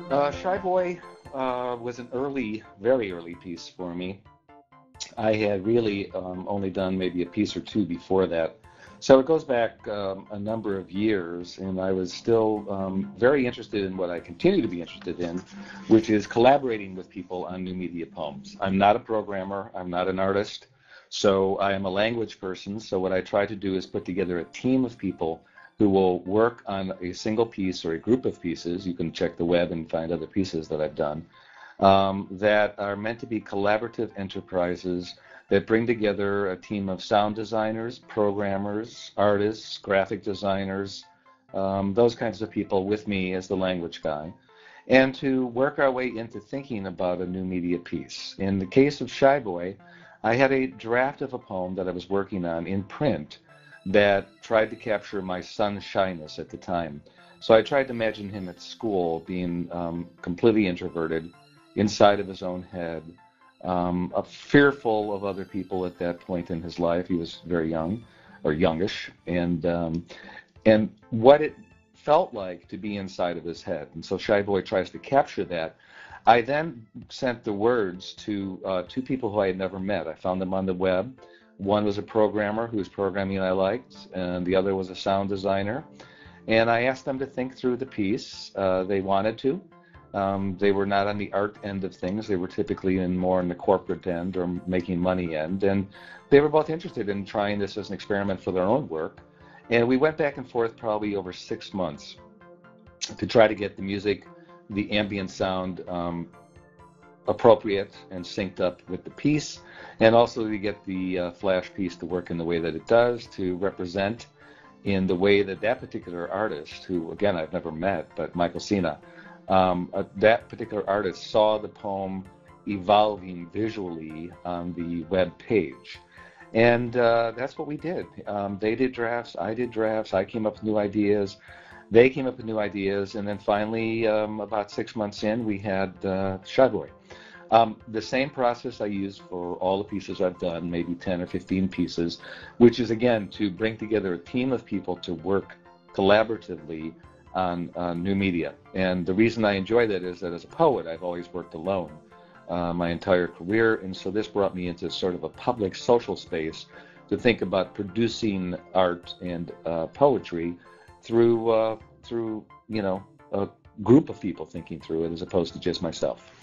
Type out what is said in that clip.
Shy Boy was an very early piece for me. I had really only done maybe a piece or two before that. So it goes back a number of years, and I was still very interested in what I continue to be interested in, which is collaborating with people on new media poems. I'm not a programmer, I'm not an artist, so I am a language person. So what I try to do is put together a team of people who will work on a single piece or a group of pieces. You can check the web and find other pieces that I've done that are meant to be collaborative enterprises that bring together a team of sound designers, programmers, artists, graphic designers, those kinds of people with me as the language guy, and to work our way into thinking about a new media piece. In the case of Shy Boy, I had a draft of a poem that I was working on in print that tried to capture my son's shyness at the time. So I tried to imagine him at school being completely introverted, inside of his own head, fearful of other people at that point in his life. He was very young, or youngish, and what it felt like to be inside of his head. And so Shy Boy tries to capture that. I then sent the words to two people who I had never met. I found them on the web. One was a programmer whose programming I liked, and the other was a sound designer. And I asked them to think through the piece. They wanted to. They were not on the art end of things. They were typically more in the corporate end or making money end. And they were both interested in trying this as an experiment for their own work. And we went back and forth probably over 6 months to try to get the music, the ambient sound appropriate and synced up with the piece, and also to get the flash piece to work in the way that it does, to represent in the way that that particular artist, who again I've never met, but Michael Cena, that particular artist saw the poem evolving visually on the web page. And that's what we did. They did drafts, I did drafts, I came up with new ideas, they came up with new ideas, and then finally, about 6 months in, we had Shy Boy. The same process I use for all the pieces I've done, maybe 10 or 15 pieces, which is, again, to bring together a team of people to work collaboratively on new media. And the reason I enjoy that is that as a poet, I've always worked alone my entire career, and so this brought me into sort of a public social space to think about producing art and poetry through a group of people thinking through it as opposed to just myself.